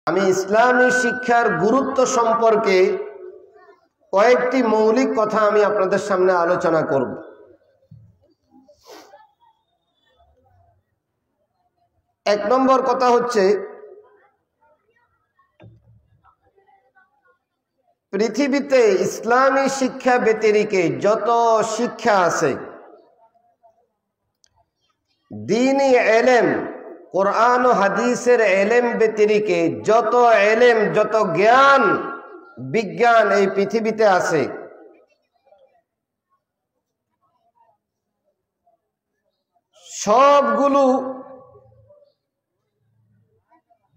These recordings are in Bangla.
আমি ইসলামী শিক্ষার গুরুত্ব সম্পর্কে কয়েকটি মৌলিক কথা আমি আপনাদের সামনে আলোচনা করব। এক নম্বর কথা হচ্ছে, পৃথিবীতে ইসলামী শিক্ষা ব্যতিরেকে যত শিক্ষা আছে, দ্বীনি এলেম, কোরআন ও হাদিসের এলেম ব্যতিরেকে যত এলেম, যত জ্ঞান বিজ্ঞান এই পৃথিবীতে আছে, সবগুলো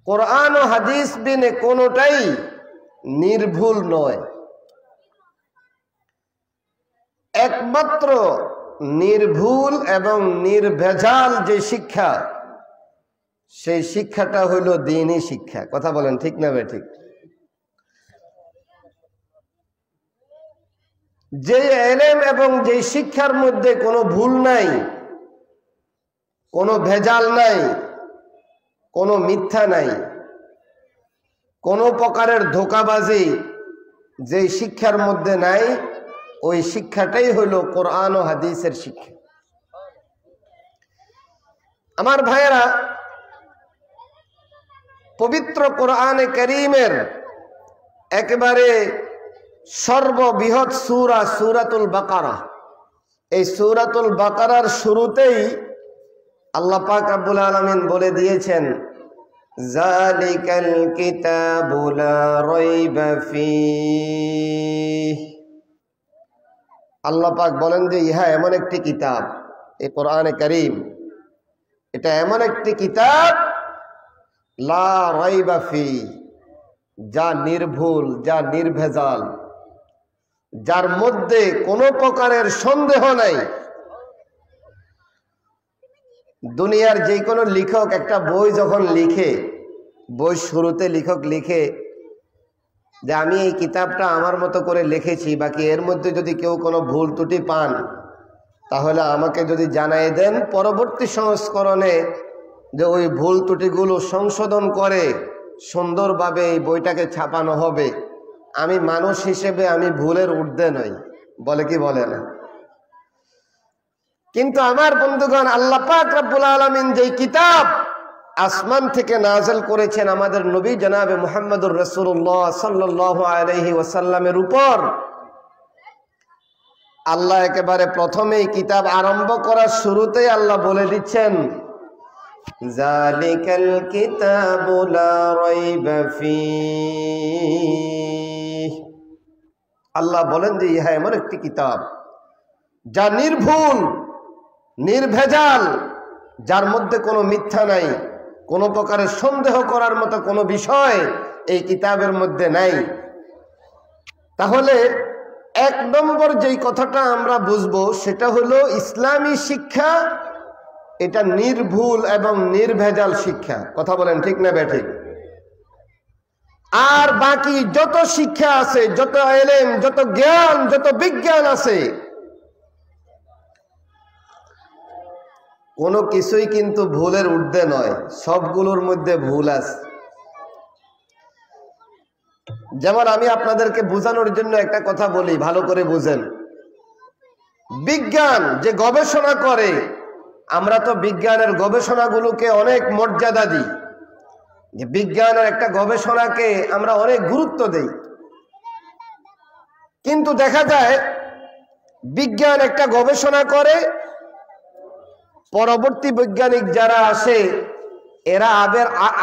কোরআন ও হাদিস বিনে কোনোটাই নির্ভুল নয়। একমাত্র নির্ভুল এবং নির্ভেজাল যে শিক্ষা, সেই শিক্ষাটা হইল দ্বীনি শিক্ষা। কথা বলেন ঠিক না ঠিক? যে এলেম এবং যে শিক্ষার মধ্যে কোনো ভুল নাই, কোনো ভেজাল নাই, কোনো মিথ্যা নাই, কোনো প্রকারের ধোঁকাবাজি যে শিক্ষার মধ্যে নাই, ওই শিক্ষাটাই হইল কোরআন ও হাদিসের শিক্ষা। আমার ভাইয়েরা, পবিত্র কোরআনে কারীমের একেবারে সর্ববৃহৎ সূরা সূরাতুল বাকারা, এই সূরাতুল বাকারার শুরুতেই আল্লাহ পাক রব্বুল আলামিন বলে দিয়েছেন, যালিকাল কিতাবু লা রাইবা ফীহ। আল্লাহ পাক বলেন যে ইহা এমন একটি কিতাব, এই কোরআনে কারীম, এটা এমন একটি কিতাব, লা রাইবা ফীহ, যা নির্ভুল, যা নির্ভেজাল, যার মধ্যে কোনো প্রকারের সন্দেহ নাই। দুনিয়ার যে কোনো লেখক একটা বই যখন লিখে, বই শুরুতে লেখক লিখে যে আমি এই কিতাবটা আমার মতো করে লিখেছি, বাকি এর মধ্যে যদি কেউ কোনো ভুল ত্রুটি পান তাহলে আমাকে যদি জানাই দেন, পরবর্তী সংস্করণে যে ওই ভুল ত্রুটিগুলো সংশোধন করে সুন্দরভাবে এই বইটাকে ছাপানো হবে। আমি মানুষ হিসেবে আমি ভুলের ঊর্ধ্বে নই, বলে কি বলে না? কিন্তু আমার বন্ধুগণ, আল্লাহ পাক রব্বুল আলামিন যেই কিতাব আসমান থেকে নাযিল করেছেন আমাদের নবী জনাবে মুহাম্মদুর রাসূলুল্লাহ সাল্লাল্লাহু আলাইহি ওয়াসাল্লামের উপর, আল্লাহ একেবারে প্রথমেই কিতাব আরম্ভ করার শুরুতেই আল্লাহ বলে দিচ্ছেন, যালিকাল কিতাবু লা রাইবা ফীহ। আল্লাহ বলেন যে ইহা এমন একটি কিতাব যা নির্ভুল, নির্ভেজাল, যার মধ্যে কোনো মিথ্যা নাই, কোনো প্রকারের সন্দেহ করার মতো কোনো বিষয় এই কিতাবের মধ্যে নাই। তাহলে এক নম্বর যেই কথাটা আমরা বুঝবো সেটা হলো ইসলামী শিক্ষা এটা নির্ভুল এবং নির্ভেজাল শিক্ষা। কথা বলেন ঠিক না বেঠিক? আর বাকি যত শিক্ষা আছে, যত এলেম, যত জ্ঞান, যত বিজ্ঞান আছে, কোনো কিছুই কিন্তু ভুলের ঊর্ধ্বে নয়, সবগুলোর মধ্যে ভুল আছে। যেমন আমি আপনাদেরকে বোঝানোর জন্য একটা কথা বলি, ভালো করে বুঝেন। বিজ্ঞান যে গবেষণা করে, আমরা তো বিজ্ঞানের গবেষণাগুলোকে অনেক মর্যাদা দিই, যে বিজ্ঞানের একটা গবেষণাকে আমরা অনেক গুরুত্ব দেই। কিন্তু দেখা যায় বিজ্ঞান একটা গবেষণা করে, পরবর্তী বৈজ্ঞানিক যারা আসে, এরা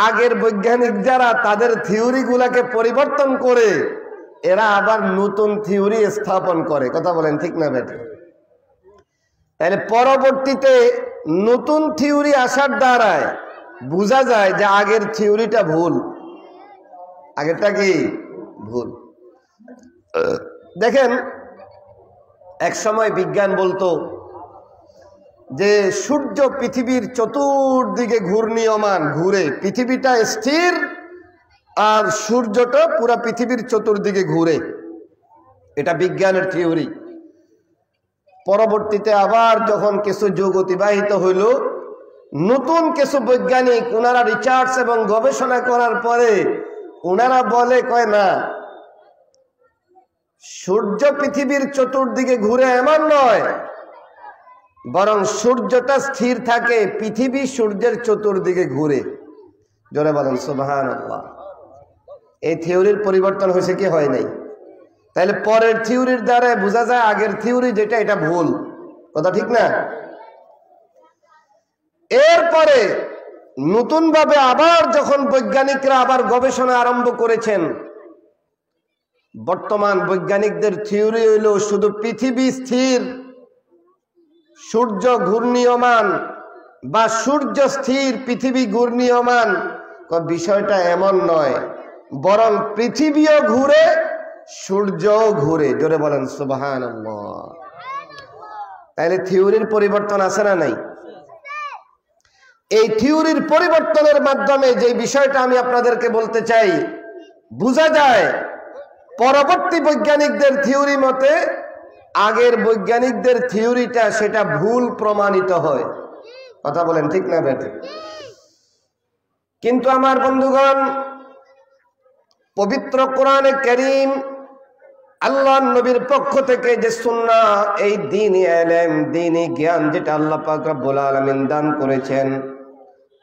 আগের বৈজ্ঞানিক যারা, তাদের থিওরিগুলাকে পরিবর্তন করে এরা আবার নতুন থিওরি স্থাপন করে। কথা বলেন ঠিক না বেটা? তাহলে পরবর্তীতে নতুন থিওরি আসার দ্বারায় বোঝা যায় যে আগের থিওরিটা ভুল, আগেরটা কি ভুল। দেখেন, এক সময় বিজ্ঞান বলতো যে সূর্য পৃথিবীর চতুর্দিকে ঘূর্ণীয়মান, ঘুরে, পৃথিবীটা স্থির আর সূর্যটা পুরা পৃথিবীর চতুর্দিকে ঘুরে। এটা বিজ্ঞানের থিওরি। পরবর্তীতে আবার যখন কিছু যুগ অতিবাহিত হইল, নতুন কিছু বৈজ্ঞানিক ওনারা রিসার্চ এবং গবেষণা করার পরে ওনারা বলে কয় না, সূর্য পৃথিবীর চতুর্দিকে ঘুরে এমন নয়, বরং সূর্যটা স্থির থাকে, পৃথিবী সূর্যের চতুর্দিকে ঘুরে। জোরে বলেন সুবহানাল্লাহ। এই থিওরির পরিবর্তন হয়েছে কি হয় নাই? তাহলে পরের থিওরির দ্বারা বোঝা যায় আগের থিওরি যেটা এটা ভুল। কথা ঠিক না? এরপরে নতুন ভাবে আবার যখন বৈজ্ঞানিকরা আবার গবেষণা আরম্ভ করেছেন, বর্তমান বৈজ্ঞানিকদের থিওরি হইল শুধু পৃথিবী স্থির, সূর্য ঘূর্ণীয়মান, বা সূর্য স্থির পৃথিবী ঘূর্ণীয়মান। বিষয়টা এমন নয়, বরং পৃথিবীও ঘুরে, সূর্যও ঘুরে। জোরে বলেন সুবহানাল্লাহ। তাহলে থিওরির পরিবর্তন আছে না নাই? এই থিওরির পরিবর্তনের মাধ্যমে যে বিষয়টা আমি আপনাদেরকে বলতে চাই, বোঝা যায় পরবর্তী বৈজ্ঞানিকদের থিওরি মতে আগের বৈজ্ঞানিকদের থিওরিটা সেটা ভুল প্রমাণিত হয়। কথা বলেন ঠিক না বেঠে? কিন্তু আমার বন্ধুগণ, পবিত্র কোরআনে কারীম আল্লাহর নবীর পক্ষ থেকে যে সুন্নাহ, এই দ্বীনি ইলম, দ্বীনি জ্ঞান যেটা আল্লাহ পাক রব্বুল আলামিন দান করেছেন,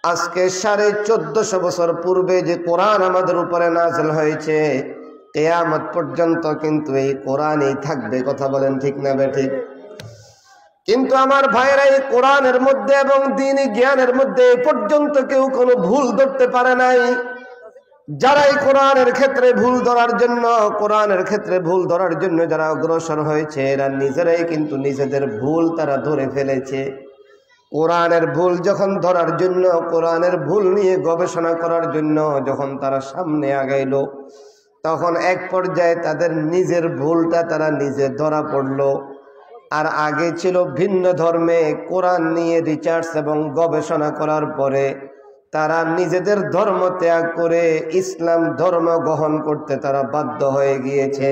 আজকে 1450 বছর পূর্বে যে কোরআন আমাদের উপরে নাযিল হয়েছে, কিয়ামত পর্যন্ত কিন্তু এই কোরআনই থাকবে। কথা বলেন ঠিক না বেঠিক? কিন্তু আমার ভাইরা, এই কোরআনের মধ্যে এবং দ্বীনি জ্ঞানের মধ্যে এ পর্যন্ত কেউ কোনো ভুল ধরতে পারে নাই। যারা এই কোরআনের ক্ষেত্রে ভুল ধরার জন্য যারা অগ্রসর হয়েছে, এরা নিজেরাই কিন্তু নিজেদের ভুল তারা ধরে ফেলেছে। কোরআনের ভুল যখন ধরার জন্য, কোরআনের ভুল নিয়ে গবেষণা করার জন্য যখন তারা সামনে আগাইল, তখন এক পর্যায়ে তাদের নিজের ভুলটা তারা নিজে ধরা পড়ল। আর আগে ছিল ভিন্ন ধর্মে, কোরআন নিয়ে রিসার্চ এবং গবেষণা করার পরে তারা নিজেদের ধর্ম ত্যাগ করে ইসলাম ধর্ম গ্রহণ করতে তারা বাধ্য হয়ে গিয়েছে।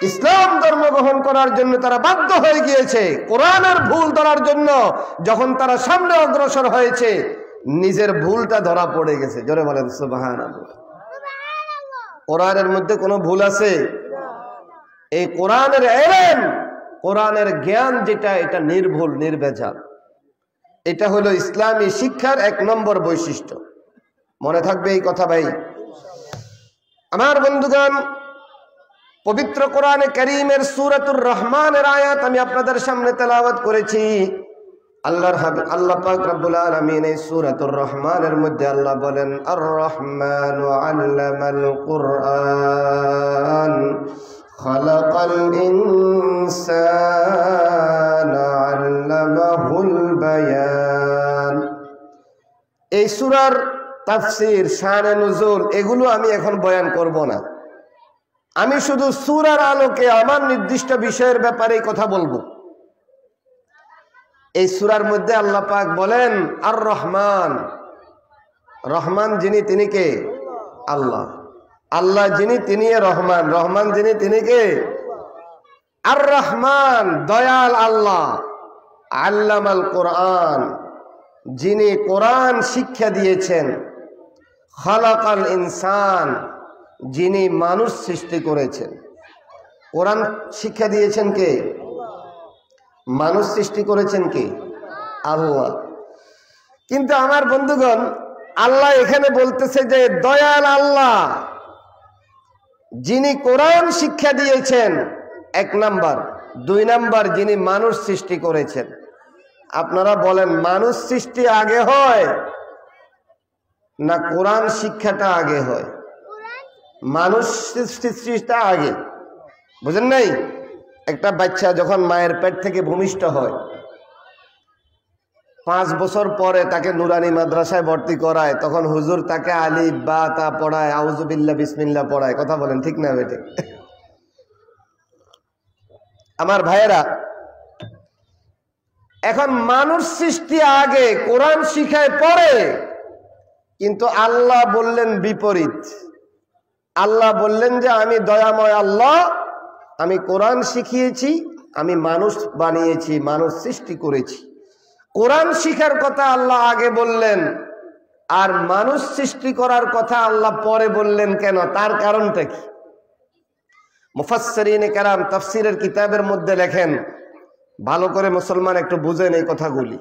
ইসলাম ধর্ম গ্রহণ করার জন্য তারা বাধ্য হয়ে গিয়েছে। কোরআনের ভুল ধরার জন্য যখন তারা সামনে অগ্রসর হয়েছে, নিজের ভুলটা ধরা পড়ে গেছে। জোরে বলেন সুবহানাল্লাহ। কোরআনের মধ্যে কোনো ভুল আছে? এই কোরআনের ইলম, কোরআনের জ্ঞান যেটা, এটা নির্ভুল, নির্ভেজাল। এটা হলো ইসলামী শিক্ষার 1 নম্বর বৈশিষ্ট্য। মনে থাকবে এই কথা ভাই আমার বন্ধুগণ। পবিত্র কোরআনে কারীমের সূরাতুর রহমানের আয়াত আমি আপনাদের সামনে তেলাওয়াত করেছি। আল্লাহ পাক রব্বুল আলামিন এই সূরাতুর রহমানের মধ্যে আল্লাহ বলেন, আর রহমানু আল্লামাল কুরআন খালাকাল ইনসানা আল্লামাহুল বায়ান। এই সূরার তাফসীর, শানে নুজুল এগুলো আমি এখন বয়ান করব না। আমি শুধু সূরার আলোকে আমার নির্দিষ্ট বিষয়ের ব্যাপারে কথা বলবো। এই সূরার মধ্যে আল্লাহ পাক বলেন আর রহমান। রহমান যিনি, তিনি কে? আল্লাহ। আল্লাহ যিনি, তিনি রহমান। রহমান যিনি, তিনি কে? আর রহমান, দয়াল আল্লাহ। আল্লামাল কোরআন, যিনি কোরআন শিক্ষা দিয়েছেন। খালাকাল ইনসান, যিনি মানুষ সৃষ্টি করেছেন। কোরআন শিক্ষা দিয়েছেন কে? মানুষ সৃষ্টি করেছেন কে? আল্লাহ। কিন্তু আমার বন্ধুগণ, আল্লাহ এখানে বলতেছে যে দয়াল আল্লাহ যিনি কোরআন শিক্ষা দিয়েছেন 1 নাম্বার। 2 নাম্বার, যিনি মানুষ সৃষ্টি করেছেন। আপনারা বলেন, মানুষ সৃষ্টি আগে হয় না কোরআন শিক্ষাটা আগে হয়? মানুষ সৃষ্টিটা আগে। বুঝেন নাই? একটা বাচ্চা যখন মায়ের পেট থেকে ভূমিষ্ঠ হয়, 5 বছর পরে তাকে নুরানি মাদ্রাসায় ভর্তি করায়, তখন হুজুর তাকে আলিফ বা তা পড়ায়, আউযু বিল্লাহ বিসমিল্লাহ পড়ায়। কথা বলেন ঠিক না বেটে? আমার ভাইয়েরা, এখন মানুষ সৃষ্টি আগে, কোরআন শিখায় পরে। কিন্তু আল্লাহ বললেন বিপরীত। আল্লাহ বললেন যে আমি দয়াময় আল্লাহ, আমি কোরআন শিখিয়েছি, আমি মানুষ বানিয়েছি, মানুষ সৃষ্টি করেছি। কোরআন শিখার কথা আল্লাহ আগে বললেন, আর মানুষ সৃষ্টি করার কথা আল্লাহ পরে বললেন কেন, তার কারণটা কি? মুফাসসিরিনে কেরাম তাফসীরের কিতাবের মধ্যে লেখেন, ভালো করে মুসলমান একটু বুঝেন এই কথাগুলি,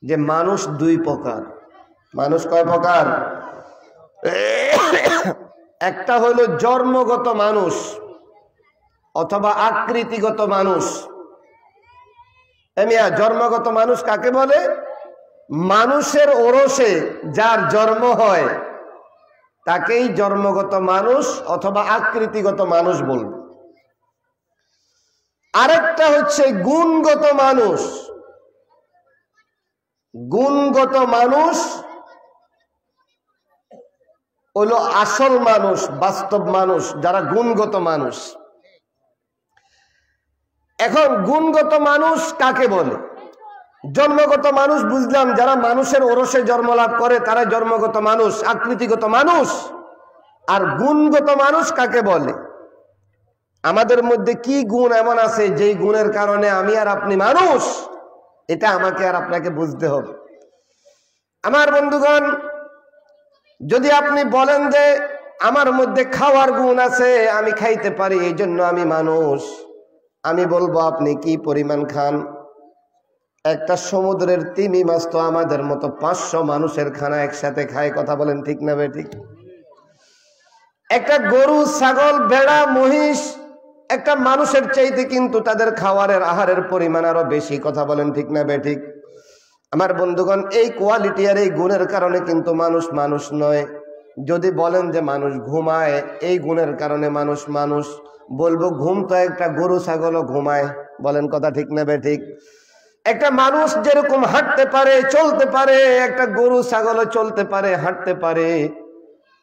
যে মানুষ দুই প্রকার। মানুষ কয় প্রকার? একটা হলো জন্মগত মানুষ অথবা আকৃতিগত মানুষ। এমিয়া জন্মগত মানুষ কাকে বলে? মানুষের ওরসে যার জন্ম হয় তাকেই জন্মগত মানুষ অথবা আকৃতিগত মানুষ বলবে। আরেকটা হচ্ছে গুণগত মানুষ। গুণগত মানুষ হলো আসল মানুষ, বাস্তব মানুষ, যারা গুণগত মানুষ। এখন গুণগত মানুষ কাকে বলে? জন্মগত মানুষ বুঝলাম, যারা মানুষের ওরসে জন্ম লাভ করে তারা জন্মগত মানুষ, আকৃতিগত মানুষ। আর গুণগত মানুষ কাকে বলে? আমাদের মধ্যে কি গুণ এমন আছে যেই গুণের কারণে আমি আর আপনি মানুষ, এটা আমাকে আর আপনাকে বুঝতে হবে। আমার বন্ধুগণ, যদি আপনি বলেন যে আমার মধ্যে খাওয়ার গুণ আছে, আমি খাইতে পারি এই জন্য আমি মানুষ, আমি বলবো আপনি কি পরিমাণ খান? একটা সমুদ্রের তিমি মাছ তো আমাদের মতো 500 মানুষের খানা একসাথে খায়। কথা বলেন ঠিক না বেঠিক? একটা গরু, ছাগল, ভেড়া, মহিষ একটা মানুষের চাইতে কিন্তু তাদের খাওয়ারের আহারের পরিমাণ আরো বেশি। কথা বলেন ঠিক না বেঠিক? আমার বন্ধুগণ, এই কোয়ালিটি আর এই গুণের কারণে কিন্তু মানুষ মানুষ নয়। যদি বলেন যে মানুষ ঘুমায়, এই গুণের কারণে মানুষ মানুষ, বলবো ঘুম তো একটা গরু ছাগলও ঘুমায়। বলেন কথা ঠিক না বেঠিক? একটা মানুষ যেরকম হাঁটতে পারে, চলতে পারে, একটা গরু ছাগলও চলতে পারে, হাঁটতে পারে।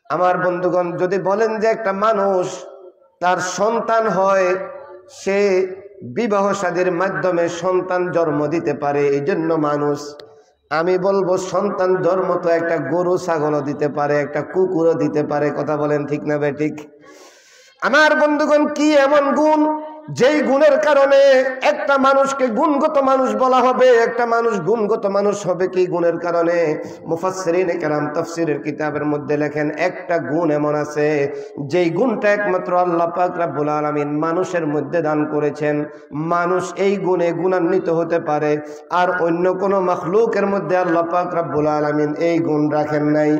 আমার বন্ধুগণ, যদি বলেন যে একটা মানুষ তার সন্তান হয়, সে বিবাহ শাদীর মাধ্যমে সন্তান জন্ম দিতে পারে, এই জন্য মানুষ, আমি বলবো সন্তান জন্ম তো একটা গরু ছাগলও দিতে পারে, একটা কুকুরও দিতে পারে। কথা বলেন ঠিক না বেঠিক? আমার বন্ধুগণ, কি এমন গুণ যেই গুণের কারণে একটা মানুষকে গুণগত মানুষ বলা হবে? একটা মানুষ গুণগত মানুষ হবে কি গুণের কারণে? মুফাসসিরিনে কেরাম তাফসীরের কিতাবের মধ্যে লেখেন, একটা গুণ এমন আছে যেই গুণটা একমাত্র আল্লাহ পাক রব্বুল আলামিন মানুষের মধ্যে দান করেছেন। মানুষ এই গুণে গুণান্বিত হতে পারে, আর অন্য কোনো মাখলুকের মধ্যে আল্লাহ পাক রব্বুল আলামিন এই গুণ রাখেন নাই।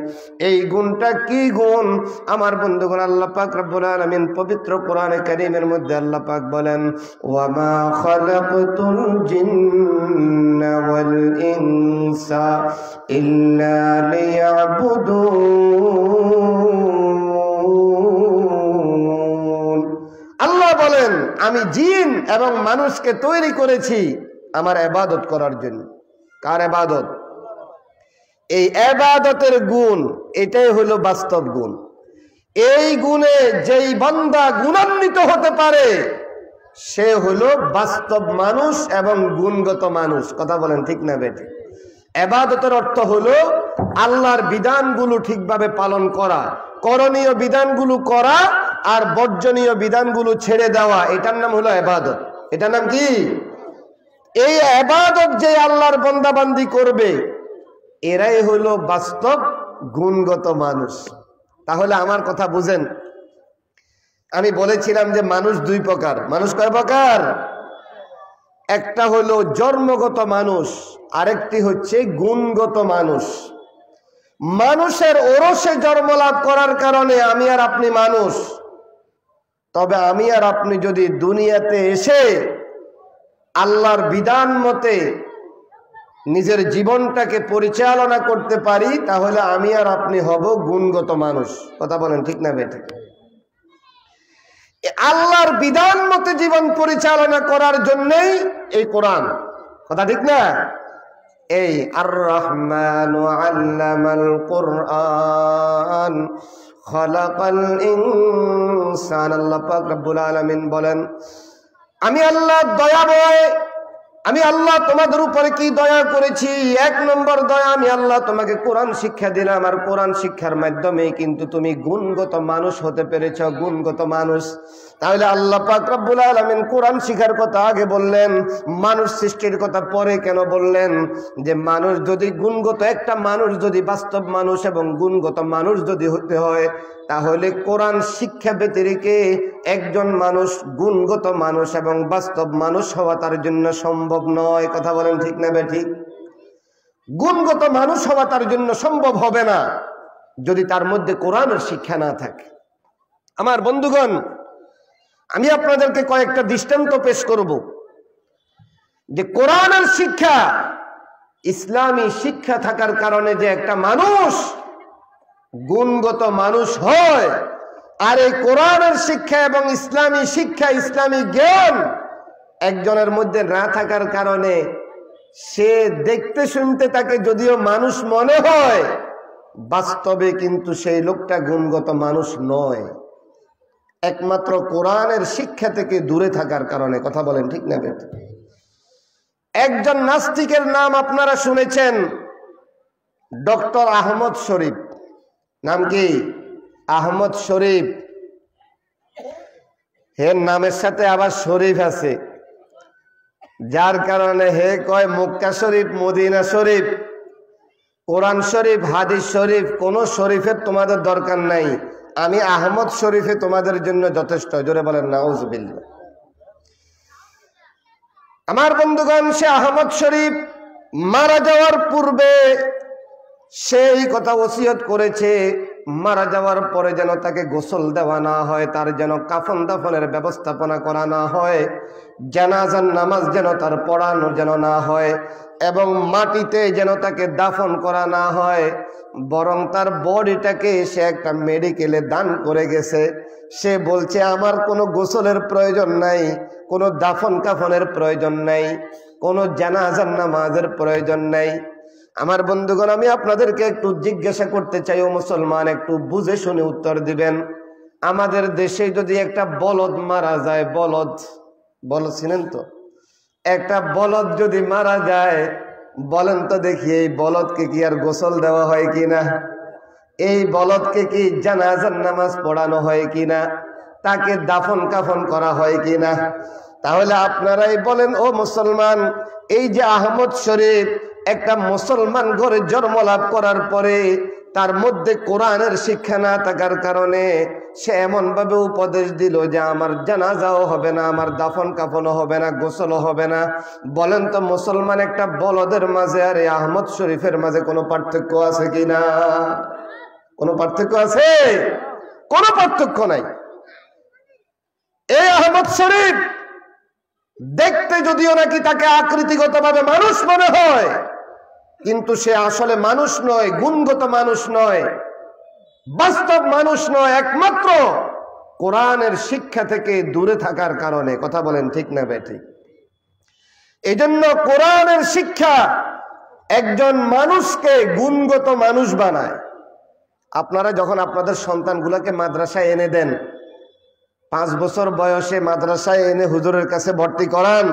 এই গুণটা কি গুণ? আমার বন্ধুগণ, আল্লাহ পাক রব্বুল আলামিন পবিত্র কোরআনে কারীমের মধ্যে আল্লাহ পাক বলেন, ওয়ামা খালাকতুল জিন্না ওয়াল ইনসা ইল্লা লিয়াবুদুন। আল্লাহ বলেন, আমি জিন এবং মানুষকে তৈরি করেছি আমার ইবাদত করার জন্য। কার ইবাদত? এই ইবাদতের গুণ, এটাই হলো বাস্তব গুণ। এই গুণে যেই বান্দা গুণান্বিত হতে পারে সে হলো বাস্তব মানুষ এবং গুণগত মানুষ। কথা বলেন ঠিক না বেঠিক? ইবাদতের অর্থ হলো আল্লাহর বিধানগুলো ঠিকভাবে পালন করা, করণীয় বিধানগুলো করা আর বর্জনীয় বিধানগুলো ছেড়ে দেওয়া, এটার নাম হলো ইবাদত। এটার নাম কি? এই ইবাদত যে আল্লাহর বান্দাবান্দি করবে এরাই হলো বাস্তব গুণগত মানুষ। তাহলে আমার কথা বুঝেন, আমি বলেছিলাম যে মানুষ দুই প্রকার। মানুষ কয় প্রকার? একটা হলো জন্মগত মানুষ, আরেকটি হচ্ছে গুণগত মানুষ। মানুষের ওরসে জন্ম লাভ করার কারণে আমি আর আপনি মানুষ। তবে আমি আর আপনি যদি দুনিয়াতে এসে আল্লাহর বিধান মতে নিজের জীবনটাকে পরিচালনা করতে পারি তাহলে আমি আর আপনি হব গুণগত মানুষ। কথা বলেন ঠিক না বেঠিক? আল্লাহর বিধান মতে জীবন পরিচালনা করার জন্যই এই কোরআন। কথা ঠিক না? এই আর রহমানু আল্লামাল কোরআন খালাকাল ইনসান। আল্লাহ পাক রব্বুল আলামিন বলেন, আমি আল্লাহ দয়াময়, আমি আল্লাহ তোমাদের উপরে কি দয়া করেছি? 1 নম্বর দয়া, আমি আল্লাহ তোমাকে কোরআন শিক্ষা দিলাম, আর কোরআন শিক্ষার মাধ্যমে কিন্তু তুমি গুণগত মানুষ হতে পেরেছ। গুণগত মানুষ তাহলে আল্লাহ পাক রব্বুল আলামিন কোরআন শিখার কথা আগে বললেন, মানুষ সৃষ্টির কথা পরে কেন বললেন? যে মানুষ যদি গুণগত, একটা মানুষ যদি বাস্তব মানুষ এবং গুণগত মানুষ যদি হতে হয়, তাহলে কোরআন শিক্ষা ব্যতিরেকে একজন মানুষ গুণগত মানুষ এবং বাস্তব মানুষ হওয়া তার জন্য সম্ভব নয়। কথা বলেন ঠিক না বেঠিক? গুণগত মানুষ হওয়া তার জন্য সম্ভব হবে না যদি তার মধ্যে কোরআনের শিক্ষা না থাকে। আমার বন্ধুগণ, আমি আপনাদেরকে কয়েকটা দৃষ্টান্ত পেশ করব যে কোরআনের শিক্ষা, ইসলামী শিক্ষা থাকার কারণে যে একটা মানুষ গুণগত মানুষ হয়, আর এই কোরআনের শিক্ষা এবং ইসলামী শিক্ষা, ইসলামী জ্ঞান একজনের মধ্যে না থাকার কারণে সে দেখতে শুনতে তাকে যদিও মানুষ মনে হয়, বাস্তবে কিন্তু সেই লোকটা গুণগত মানুষ নয়, একমাত্র কোরআনের শিক্ষা থেকে দূরে থাকার কারণে। কথা বলেন ঠিক না বেঠিক? একজন নাস্তিকের নাম আপনারা শুনেছেন, ডক্টর আহমদ শরীফ। নাম কি? আহমদ শরীফ। হে নামের সাথে আবার শরীফ আছে, যার কারণে হে কয় মক্কা শরীফ, মদিনা শরীফ, কোরআন শরীফ, হাদিস শরীফ, কোন শরীফের তোমাদের দরকার নাই, আমি আহমদ শরীফে তোমাদের জন্য যথেষ্ট। জোরে বলেন নাউজুবিল্লাহ। আমার বন্ধুগণ, সে আহমদ শরীফ মারা যাওয়ার পূর্বে সেই কথা ওসিয়ত করেছে, মারা যাওয়ার পরে যেন তাকে গোসল দেওয়া না হয়, তার যেন কাফন দাফনের ব্যবস্থাপনা করা না হয়, জানাজার নামাজ যেন তার পড়ানো যেন না হয়, এবং মাটিতে যেন তাকে দাফন করা না হয়, বরং তার বডিটাকে সে একটা মেডিকেলে দান করে গেছে। সে বলছে আমার কোনো গোসলের প্রয়োজন নাই, কোনো দাফন কাফনের প্রয়োজন নাই, কোনো জানাজার নামাজের প্রয়োজন নাই। আমার বন্ধুগণ, আমি আপনাদেরকে একটু জিজ্ঞাসা করতে চাই, ও মুসলমান, একটু বুঝে শুনে উত্তর দিবেন। আমাদের দেশে যদি একটা বলদ মারা যায়, বলদ চিনেন তো? একটা বলদ যদি মারা যায়, বলেন তো দেখি এই বলদকে কি আর গোসল দেওয়া হয় কিনা? এই বলদকে কি জানাজার নামাজ পড়ানো হয় কিনা? তাকে দাফন কাফন করা হয় কিনা? তাহলে আপনারাই বলেন, ও মুসলমান, এই যে আহমদ শরীফ একটা মুসলমান ঘরে জন্ম লাভ করার পরে তার মধ্যে কোরআনের শিক্ষা না থাকার কারণে সে এমন ভাবে উপদেশ দিল যে আমার জানাজাও হবে না, আমার দাফন কাফনও হবে না, গোসলও হবে না। বলেন তো মুসলমান, একটা বলদের মাঝে আর এই আহমদ শরীফের মাঝে কোনো পার্থক্য আছে কিনা? কোনো পার্থক্য আছে? কোনো পার্থক্য নাই। এই আহমদ শরীফ দেখতে যদিও নাকি তাকে আকৃতিগতভাবে মানুষ মনে হয়, কিন্তু সে আসলে মানুষ নয়, গুণগত মানুষ নয়, বাস্তব মানুষ নয়, একমাত্র কোরআনের শিক্ষা থেকে দূরে থাকার কারণে। কথা বলেন ঠিক না বেঠিক? এই জন্য কোরআনের শিক্ষা একজন মানুষকে গুণগত মানুষ বানায়। আপনারা যখন আপনাদের সন্তানগুলোকে মাদ্রাসায় এনে দেন, 5 বছর বয়সে মাদ্রাসায় এনে হুজুরের কাছে ভর্তি করান,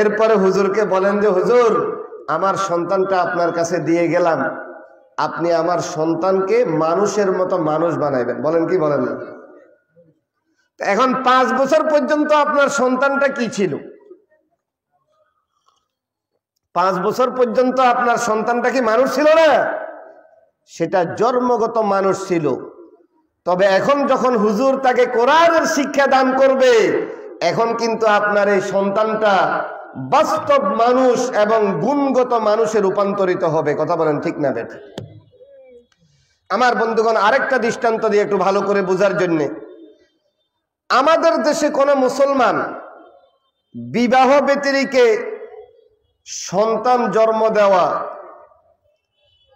এরপরে হুজুরকে বলেন যে হুজুর, আমার সন্তানটা আপনার কাছে দিয়ে গেলাম, আপনি আমার সন্তানকে মানুষের মতো মানুষ বানাইবেন। বলেন কি বলেন না? এখন 5 বছর পর্যন্ত আপনার সন্তানটা কি ছিল? 5 বছর পর্যন্ত আপনার সন্তানটা কি মানুষ ছিল না? সেটা জন্মগত মানুষ ছিল। তবে এখন যখন হুজুর তাকে কোরআনের শিক্ষা দান করবে, এখন কিন্তু আপনার এই সন্তানটা বাস্তব মানুষ এবং গুণগত মানুষে রূপান্তরিত হবে। কথা বলেন ঠিক না বেঠিক? আমার বন্ধুগণ, আরেকটা দৃষ্টান্ত দিয়ে একটু ভালো করে বোঝার জন্য, আমাদের দেশে কোন মুসলমান বিবাহ ব্যতিরেকে সন্তান জন্ম দেওয়া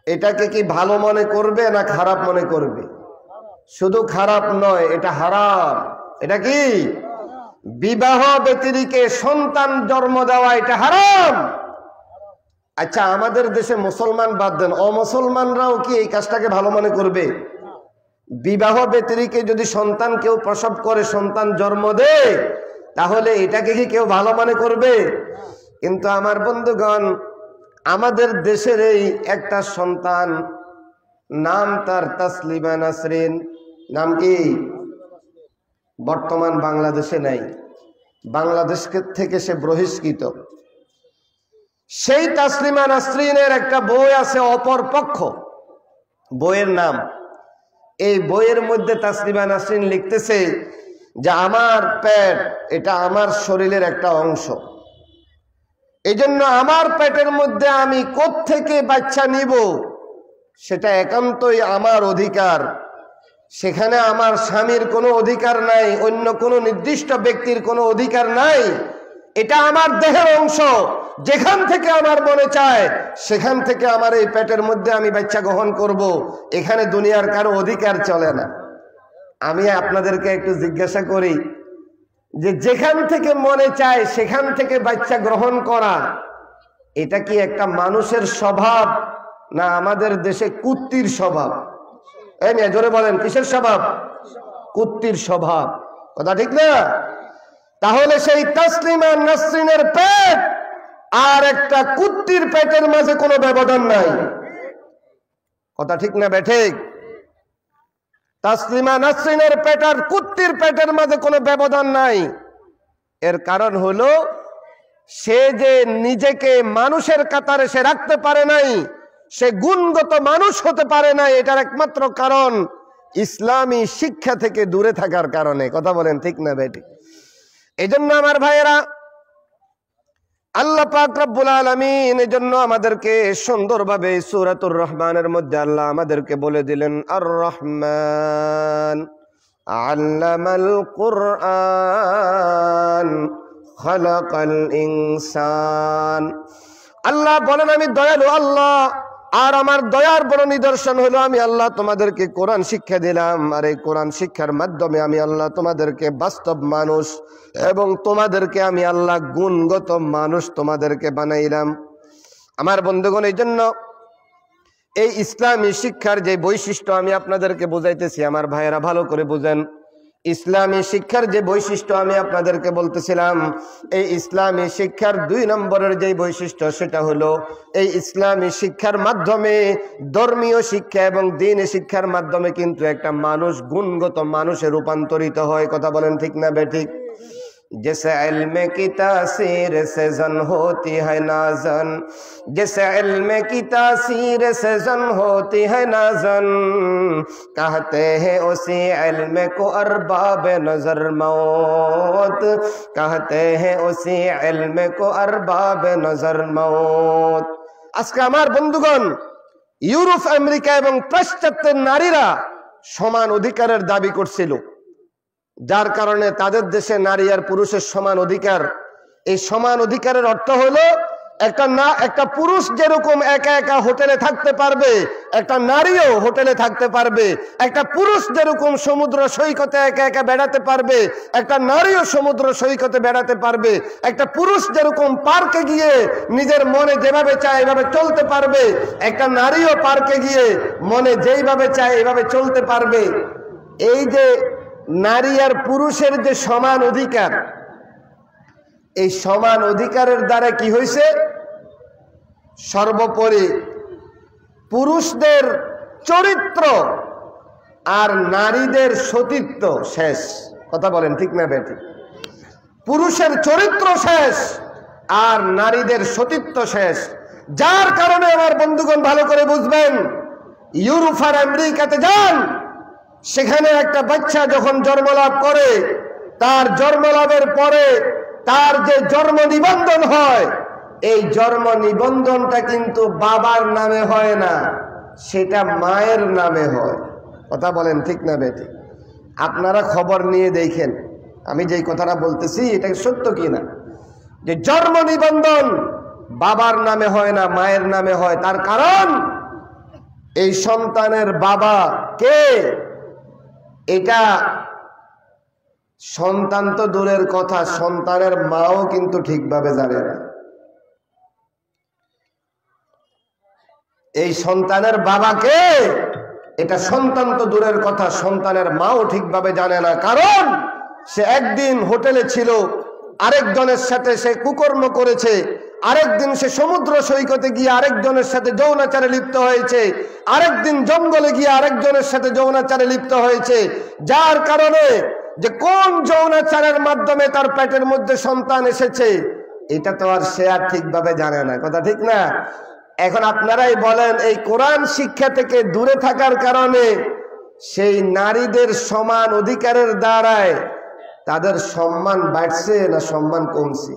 এটাকে কি ভালো মনে করবে না খারাপ মনে করবে? শুধু খারাপ নয়, এটা হারাম। এটা কি? বিবাহ ব্যতিরেকে সন্তান জন্ম দেওয়া এটা হারাম। আচ্ছা, আমাদের দেশে মুসলমান বাদ দেন, অমুসলমানরাও কি এই কাজটাকে ভালো মনে করবে? বিবাহ ব্যতিরেকে যদি সন্তান কেউ প্রসব করে, সন্তান জন্ম দেয়, তাহলে এটাকে কি কেউ ভালো মনে করবে? কিন্তু আমার বন্ধুগণ, আমাদের দেশের এই একটা সন্তান, নাম তার তাসলিমা নাসরিন। নাম কি? বর্তমান বাংলাদেশে নাই, বাংলাদেশ থেকে সে বহিষ্কৃত। সেই তাসলিমা নাসরিনের একটা বই আছে অপর পক্ষ, বইয়ের নাম। এই বইয়ের মধ্যে তাসলিমা নাসরিন লিখতেছে যে আমার পেট এটা আমার শরীরের একটা অংশ, এই জন্য আমার পেটের মধ্যে আমি কোত্থেকে বাচ্চা নিব সেটা একান্তই আমার অধিকার। সেখানে আমার স্বামীর কোনো অধিকার নাই, অন্য কোনো নির্দিষ্ট ব্যক্তির কোনো অধিকার নাই। এটা আমার দেহের অংশ, যেখান থেকে আমার মনে চায় সেখান থেকে আমার এই পেটের মধ্যে আমি বাচ্চা গ্রহণ করব। এখানে দুনিয়ার কারো অধিকার চলে না। আমি আপনাদেরকে একটু জিজ্ঞাসা করি যে যেখান থেকে মনে চায় সেখান থেকে বাচ্চা গ্রহণ করা, এটা কি একটা মানুষের স্বভাব না আমাদের দেশে কুত্তির স্বভাব? এই মেয়ে জোরে বলেন, কিসের স্বভাব? কুত্তির স্বভাব, কথা ঠিক না? তাহলে সেই তাসলিমা নাসরিনের পেট আর একটা কুত্তির পেটের মাঝে কোনো ব্যবধান নাই, কথা ঠিক না বেঠিক? তাসলিমা নাসরিনের পেট আর কুত্তির পেটের মাঝে কোনো ব্যবধান নাই। এর কারণ হলো সে যে নিজেকে মানুষের কাতারে সে রাখতে পারে নাই, সে গুণগত মানুষ হতে পারে নাই। এটার একমাত্র কারণ ইসলামী শিক্ষা থেকে দূরে থাকার কারণে, কথা বলেন ঠিক না বেঠিক? এই জন্য আমার ভাইয়েরা, আল্লাহ পাক রব্বুল আলামিন এজন্য আমাদেরকে সুন্দরভাবে সূরাতুর রহমানের মধ্যে আল্লাহ আমাদেরকে বলে দিলেন, আর রহমান আল্লামাল কুরআন খালাকাল ইনসান। আল্লাহ বলেন আমি দয়ালু আল্লাহ, আর আমার দয়ার বড় নিদর্শন হলো আমি আল্লাহ তোমাদেরকে কোরআন শিক্ষা দিলাম, আর এই কোরআন শিক্ষার মাধ্যমে আমি আল্লাহ তোমাদেরকে বাস্তব মানুষ এবং তোমাদেরকে আমি আল্লাহ গুণগত মানুষ তোমাদেরকে বানাইলাম। আমার বন্ধুগণ, এই জন্য এই ইসলামী শিক্ষার যে বৈশিষ্ট্য আমি আপনাদেরকে বুঝাইতেছি, আমার ভাইয়েরা ভালো করে বুঝেন। ইসলামী শিক্ষার যে বৈশিষ্ট্য আমি আপনাদেরকে বলতেছিলাম, এই ইসলামী শিক্ষার 2 নম্বরের যে বৈশিষ্ট্য সেটা হলো এই ইসলামী শিক্ষার মাধ্যমে, ধর্মীয় শিক্ষা এবং দ্বীনি শিক্ষার মাধ্যমে কিন্তু একটা মানুষ গুণগত মানুষে রূপান্তরিত হয়, কথা বলেন ঠিক না বেঠিক? जैसे इल्म की तासीर से जन होती है नाजन, जैसे इल्म की तासीर से जन होती है नाजन, कहते हैं उसी इल्म को अरबाब नजर मौत, कहते हैं उसी इल्म को अरबाब नजर मौत। আজকে আমার বন্ধুগণ, ইউরোপ আমেরিকা এবং পাশ্চাত্যের নারীরা সমান অধিকারের দাবি করছিল, যার কারণে তাদের দেশে নারী আর পুরুষের সমান অধিকার। এই সমান অধিকারের অর্থ হলো একটা পুরুষ যেরকম একা একা হোটেলে থাকতে পারবে, একটা নারীও হোটেলে থাকতে পারবে। একটা পুরুষ যেরকম সমুদ্র সৈকতে একা একা বেড়াতে পারবে, একটা নারীও সমুদ্র সৈকতে বেড়াতে পারবে। একটা পুরুষ যেরকম পার্কে গিয়ে নিজের মনে যেভাবে চায় এভাবে চলতে পারবে, একটা নারীও পার্কে গিয়ে মনে যেইভাবে চায় এভাবে চলতে পারবে। এই যে নারী আর পুরুষের যে সমান অধিকার, এই সমান অধিকারের দ্বারা কি হয়েছে? সর্বোপরি পুরুষদের চরিত্র আর নারীদের সতীত্ব শেষ, কথা বলেন ঠিক না বেঠিক? পুরুষের চরিত্র শেষ আর নারীদের সতীত্ব শেষ। যার কারণে আমার বন্ধুগণ ভালো করে বুঝবেন, ইউরোপ আর আমেরিকাতে যান, সেখানে একটা বাচ্চা যখন জন্মলাভ করে, তার জন্মলাভের পরে তার যে জন্ম নিবন্ধন হয়, এই জন্ম নিবন্ধনটা কিন্তু বাবার নামে হয় না, সেটা মায়ের নামে হয়, কথা বলেন ঠিক না বেঠিক? আপনারা খবর নিয়ে দেখেন আমি যেই কথাটা বলতেছি এটা সত্য কিনা, যে জন্ম নিবন্ধন বাবার নামে হয় না, মায়ের নামে হয়। তার কারণ এই সন্তানের বাবা কে, এটা সন্তান তো দূরের কথা, সন্তানের মাও কিন্তু ঠিকভাবে জানে না। এই সন্তানের বাবাকে, এটা সন্তান তো দূরের কথা, সন্তানের মাও ঠিকভাবে জানে না। কারণ সে একদিন হোটেলে ছিল, আরেকজনের সাথে সে কুকর্ম করেছে, আরেকদিন সে সমুদ্র সৈকতে গিয়ে আরেকজনের সাথে যৌনাচারে লিপ্ত হয়েছে, আরেকদিন জঙ্গলে গিয়ে আরেকজনের সাথে যৌনাচারে লিপ্ত হয়েছে। যার কারণে যে কোন যৌনাচারের মাধ্যমে তার পেটের মধ্যে সন্তান এসেছে, এটা তো আর সে আর ঠিকভাবে জানে না। কথা ঠিক না? এখন আপনারাই বলেন, এই কোরআন শিক্ষা থেকে দূরে থাকার কারণে সেই নারীদের সমান অধিকারের দ্বারায় তাদের সম্মান বাড়ছে না সম্মান কমছে?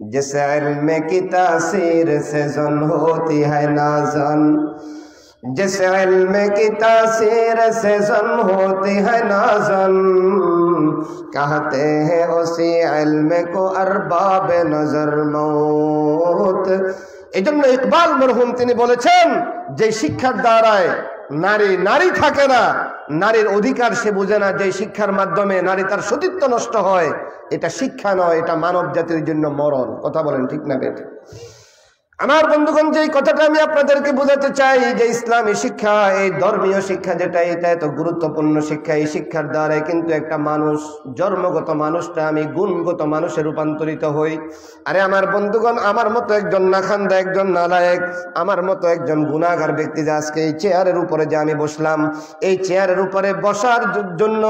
जिस इल्म की तासीर से जन होती है नाज़न, जिस इल्म की तासीर से जन होती है नाज़न, कहते हैं उसी इल्म को अरबाब नजर मौत। এই জন্য ইকবাল মরহুম তিনি বলেছেন, যে শিক্ষার দ্বারায় নারী নারী থাকে না, নারীর অধিকার সে বুঝে না, যে শিক্ষার মাধ্যমে নারী তার সতীত্ব নষ্ট হয়, এটা শিক্ষা নয়, এটা মানব জাতির জন্য মরণ। কথা বলেন ঠিক না বেঠিক? আমার বন্ধুগণ, যে কথাটা আমি আপনাদেরকে বোঝাতে চাই, যে ইসলামী শিক্ষা, এই ধর্মীয় শিক্ষা যেটা, এটা এত গুরুত্বপূর্ণ শিক্ষা। এই শিক্ষার দ্বারা কিন্তু একটা মানুষ, জন্মগত মানুষটা আমি গুণগত মানুষে রূপান্তরিত হই। আরে আমার বন্ধুগণ, আমার মতো একজন নাখান্দা, একজন নালায়েক, আমার মতো একজন গুনাহগার ব্যক্তি যে আজকে এই চেয়ারের উপরে যে আমি বসলাম, এই চেয়ারের উপরে বসার জন্য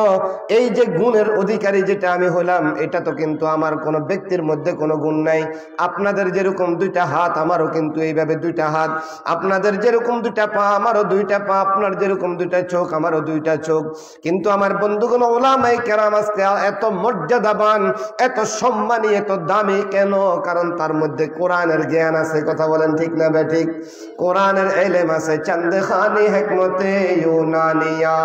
এই যে গুণের অধিকারী যেটা আমি হলাম, এটা তো কিন্তু আমার কোনো ব্যক্তির মধ্যে কোনো গুণ নাই। আপনাদের যেরকম দুইটা হাত, আমারও কিন্তু এইভাবে দুইটা হাত, আপনাদের যেরকম দুইটা পা, আমারও দুইটা পা, আপনার যেরকম দুইটা চোখ, আমারও দুইটা চোখ। কিন্তু আমার বন্ধুগণ, ওলামায়ে কেরাম আজকে এত মর্যাদাবান, এত সম্মানী, এত দামি কেন? কারণ তার মধ্যে কোরআনের জ্ঞান আছে। কথা বলেন ঠিক না বেঠিক? কোরআনের ইলম আছে। চন্দে খানি হিকমতে ইউনানিয়া,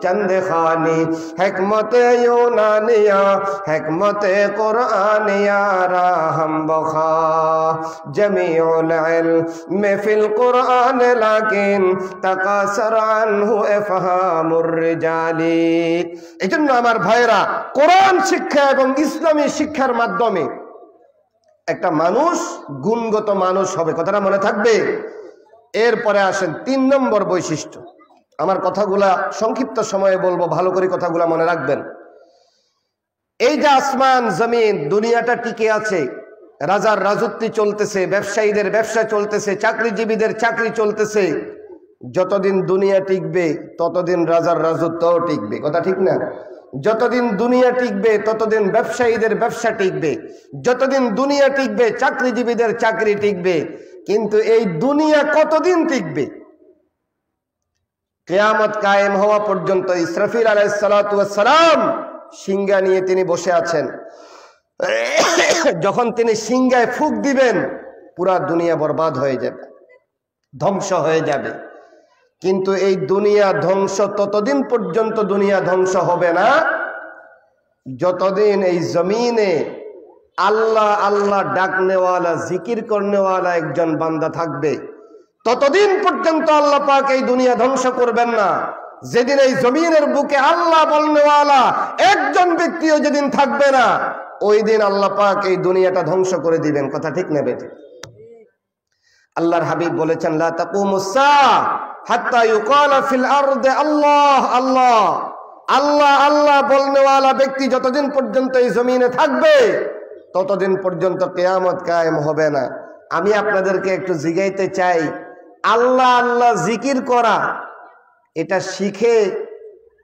চন্দে খানি হিকমতে ইউনানিয়া, হিকমতে কুরআনিয়া রাহম বখা জমিউল العلم في القرآن لكن تقاصر عنه إفهام الرجال। এজন্য আমার ভাইরা, কোরআন শিক্ষা এবং ইসলামী শিক্ষার মাধ্যমে একটা মানুষ গুণগত মানুষ হবে। কথাটা মনে থাকবে? এরপরে আসেন 3 নম্বর বৈশিষ্ট্য। আমার কথাগুলা সংক্ষিপ্ত সময়ে বলবো, ভালো করে কথাগুলা মনে রাখবেন। এই যে আসমান জমিন দুনিয়াটা টিকে আছে, রাজার রাজত্ব চলতেছে, ব্যবসায়ীদের ব্যবসা চলতেছে, চাকরিজীবীদের চাকরি চলতেছে, যতদিন দুনিয়া টিকবে ততদিন রাজার রাজত্বও টিকবে। কথা ঠিক না? যতদিন দুনিয়া টিকবে ততদিন ব্যবসায়ীদের ব্যবসা টিকবে, যতদিন দুনিয়া টিকবে চাকরিজীবীদের চাকরি টিকবে। কিন্তু এই দুনিয়া কতদিন টিকবে? কিয়ামত কায়েম হওয়া পর্যন্ত। ইসরাফিল আলাইহিস সালাতু ওয়াস সালাম সিংহা নিয়ে তিনি বসে আছেন। যখন তিনি সিংহায় ফুঁক দিবেন, পুরা দুনিয়া বরবাদ হয়ে যাবে, ধ্বংস হয়ে যাবে। কিন্তু এই দুনিয়া ধ্বংস ততদিন পর্যন্ত দুনিয়া ধ্বংস হবে না, যতদিন এই জমিনে আল্লাহ আল্লাহ ডাকনেওয়ালা, জিকির করনেওয়ালা একজন বান্দা থাকবে, ততদিন পর্যন্ত আল্লাহ পাক এই দুনিয়া ধ্বংস করবেন না। যেদিন এই জমিনের বুকে আল্লাহ বলনেওয়ালা একজন ব্যক্তিও যেদিন থাকবে না, ওই দিন আল্লাহ পাক এই দুনিয়াটা ধ্বংস করে দিবেন। কথা ঠিক না বেঠিক? আল্লাহর হাবিব বলেছেন, লা তাকুমুস সাআ হাত্তা ইউকালা ফিল আরদি আল্লাহ আল্লাহ। আল্লাহ আল্লাহ বলনেওয়ালা ব্যক্তি যতদিন পর্যন্ত এই জমিনে থাকবে, ততদিন পর্যন্ত কিয়ামত কায়েম হবে না। আমি আপনাদেরকে একটু জিজ্ঞাইতে চাই, আল্লাহ আল্লাহ জিকির করা এটা শিখে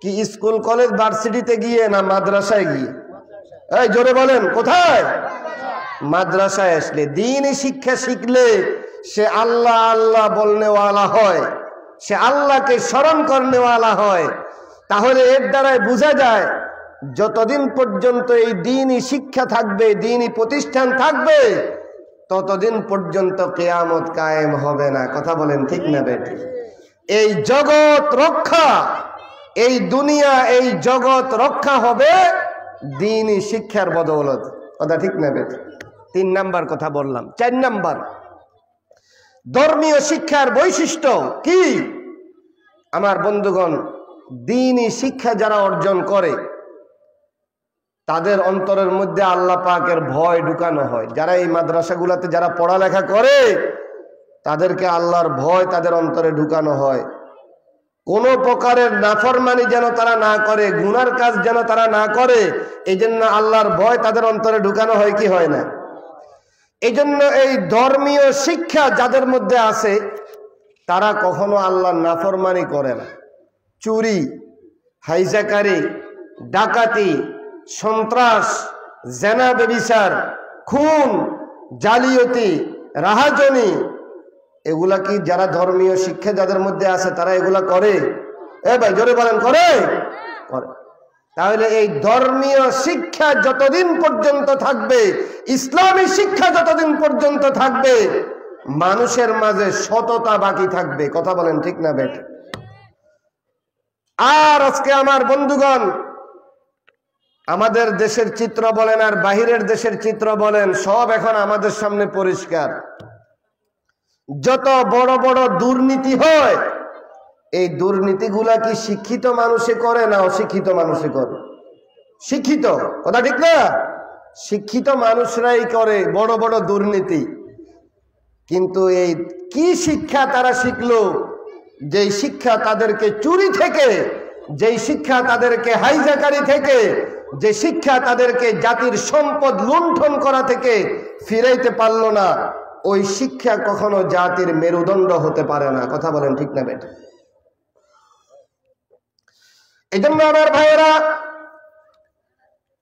কি স্কুল কলেজ ভার্সিটিতে গিয়ে, না মাদ্রাসায় গিয়ে? এই জোরে বলেন, কোথায়? মাদ্রাসায় আসলে, দ্বীনি শিক্ষা শিখলে সে আল্লাহ আল্লাহ বলনেওয়ালা হয়, সে আল্লাহকে স্মরণ করনেওয়ালা হয়। তাহলে এর দ্বারাই বোঝা যায়, যতদিন পর্যন্ত এই দ্বীনি শিক্ষা থাকবে, দ্বীনি প্রতিষ্ঠান থাকবে, ততদিন পর্যন্ত কিয়ামত কায়েম হবে না। কথা বলেন ঠিক না বেঠিক? এই জগৎ রক্ষা, এই দুনিয়া, এই জগৎ রক্ষা হবে দ্বীনি শিক্ষার বদৌলত। কথা ঠিক না বেঠিক? 3 নাম্বার কথা বললাম। 4 নাম্বার, ধর্মীয় শিক্ষার বৈশিষ্ট্য কি? আমার বন্ধুগণ, দ্বীনি শিক্ষা যারা অর্জন করে, তাদের অন্তরের মধ্যে আল্লাহ পাকের ভয় ঢুকানো হয়। যারা এই মাদ্রাসাগুলোতে যারা পড়ালেখা করে, তাদেরকে আল্লাহর ভয় তাদের অন্তরে ঢুকানো হয়। কোন প্রকারের নাফরমানি যেন তারা না করে, গুনার কাজ যেন তারা না করে, এই জন্য আল্লাহর ভয় তাদের অন্তরে ঢুকানো হয় কি হয় না? এই জন্য এই ধর্মীয় শিক্ষা যাদের মধ্যে আছে, তারা কখনো আল্লাহর নাফরমানি করে না। চুরি, হাইজাকারি, ডাকাতি, সন্ত্রাস, জেনা, ব্যভিচার, খুন, জালিয়াতি, রাহাজানি, এগুলা কি যারা ধর্মীয় শিক্ষা যাদের মধ্যে আছে তারা এগুলা করে? ভাই জোরে বলেন, করে? করে। তাহলে এই ধর্মীয় শিক্ষা যতদিন পর্যন্ত থাকবে, ইসলামী শিক্ষা যতদিন পর্যন্ত থাকবে, মানুষের মাঝে সততা বাকি থাকবে। কথা বলেন ঠিক না বেট? আর আজকে আমার বন্ধুগণ, আমাদের দেশের চিত্র বলেন আর বাহিরের দেশের চিত্র বলেন, সব এখন আমাদের সামনে পরিষ্কার। যত বড় বড় দুর্নীতি হয়, এই দুর্নীতিগুলা কি শিক্ষিত মানুষে করে না অশিক্ষিত মানুষে করে? শিক্ষিত, কথা ঠিক না? শিক্ষিত মানুষরাই করে বড় বড় দুর্নীতি। কিন্তু এই কি শিক্ষা তারা শিখলো? যেই শিক্ষা তাদেরকে চুরি থেকে, যেই শিক্ষা তাদেরকে হাইজাকারি থেকে, যে শিক্ষা তাদেরকে জাতির সম্পদ লুণ্ঠন করা থেকে ফিরাইতে পারলো না, ওই শিক্ষা কখনো জাতির মেরুদণ্ড হতে পারে না। কথা বলেন ঠিক না বেটা? এই জন্য আমার ভাইয়েরা,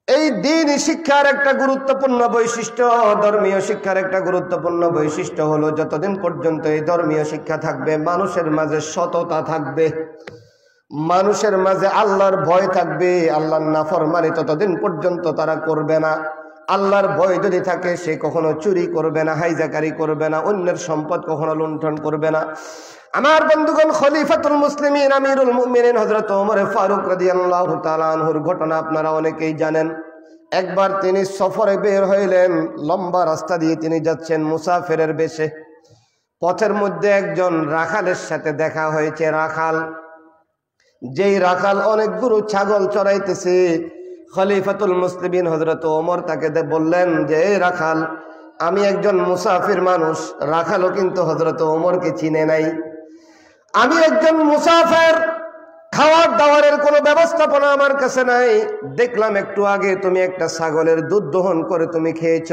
এই দ্বীনি শিক্ষার একটা গুরুত্বপূর্ণ বৈশিষ্ট্য, ধর্মীয় শিক্ষার একটা গুরুত্বপূর্ণ বৈশিষ্ট্য হলো, যতদিন পর্যন্ত এই ধর্মীয় শিক্ষা থাকবে, মানুষের মাঝে সততা থাকবে, মানুষের মাঝে আল্লাহর ভয় থাকবে, আল্লাহর নাফরমানি ততদিন পর্যন্ত তারা করবে না। আল্লাহর ভয় যদি থাকে, সে কখনো চুরি করবে না, হাইজাকারি করবে না, অন্যের সম্পদ কখনো লুণ্ঠন করবে না। আমার বন্ধুগণ, খলিফাতুল মুসলিমিন আমিরুল মুমিনিন হযরত ওমর ফারুক রাদিয়াল্লাহু তাআলা আনহুর ঘটনা আপনারা অনেকেই জানেন। একবার তিনি সফরে বের হইলেন, লম্বা রাস্তা দিয়ে তিনি যাচ্ছেন মুসাফিরের বেশে। পথের মধ্যে একজন রাখালের সাথে দেখা হয়েছে। রাখাল, যেই রাখাল অনেকগুলো ছাগল চড়াইতেছে। খলিফাতুল মুসলিমিন হযরত ওমর তাকে বললেন যে, এই রাখাল, আমি একজন মুসাফির মানুষ। রাখালও কিন্তু হযরত ওমরকে চিনে নাই। আমি একজন মুসাফির, খাওয়ার দাওয়ারের কোনো ব্যবস্থাপনা আমার কাছে নাই। দেখলাম একটু আগে তুমি একটা ছাগলের দুধ দহন করে তুমি খেয়েছ।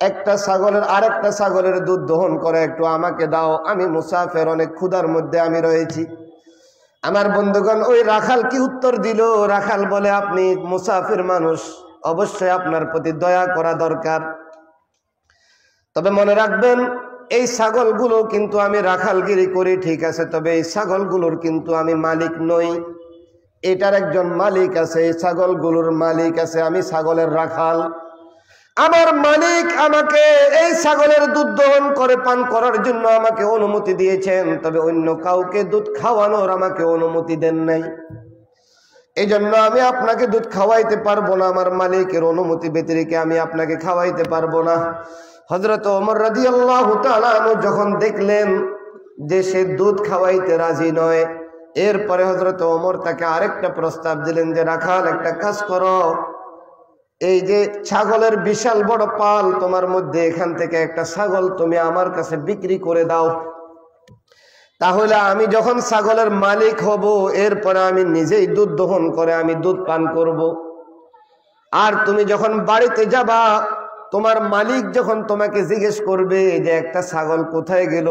একটা ছাগলের আরেকটা ছাগলের দুধ দহন করে একটু আমাকে দাও, আমি মুসাফির, অনেক ক্ষুধার মধ্যে আমি রয়েছি। আমার বন্ধুগণ, ওই রাখাল কি উত্তর দিল? রাখাল বলে, আপনি মুসাফির মানুষ, অবশ্যই আপনার প্রতি দয়া করা দরকার। তবে মনে রাখবেন, এই ছাগলগুলো কিন্তু আমি রাখালগিরি করি, ঠিক আছে, তবে এই ছাগলগুলোর কিন্তু আমি মালিক নই। এটার একজন মালিক আছে, এই ছাগলগুলোর মালিক আছে, আমি ছাগলের রাখাল। আমার মালিক আমাকে এই ছাগলের দুধ দহন করে পান করার জন্য আমাকে অনুমতি দিয়েছেন, তবে অন্য কাউকে দুধ খাওয়ানোর আমাকে অনুমতি দেন নাই। এই জন্য আমি আপনাকে দুধ খাওয়াইতে পারবো না, আমার মালিকের অনুমতি ব্যতিরেকে আমি আপনাকে খাওয়াইতে পারবো না। হযরত ওমর রাদিয়াল্লাহু তাআলা আনহু যখন দেখলেন যে সে দুধ খাওয়াইতে রাজি নয়, এরপরে হযরত ওমর তাকে আরেকটা প্রস্তাব দিলেন যে, রাখাল, একটা কাজ করো, এই যে ছাগলের বিশাল বড় পাল তোমার মধ্যে, এখান থেকে একটা ছাগল তুমি আমার কাছে বিক্রি করে দাও। তাহলে আমি যখন ছাগলের মালিক হব, এরপরে আমি নিজেই দুধ দহন করে আমি দুধ পান করব। আর তুমি যখন বাড়িতে যাবা, তোমার মালিক যখন তোমাকে জিজ্ঞেস করবে যে একটা ছাগল কোথায় গেল,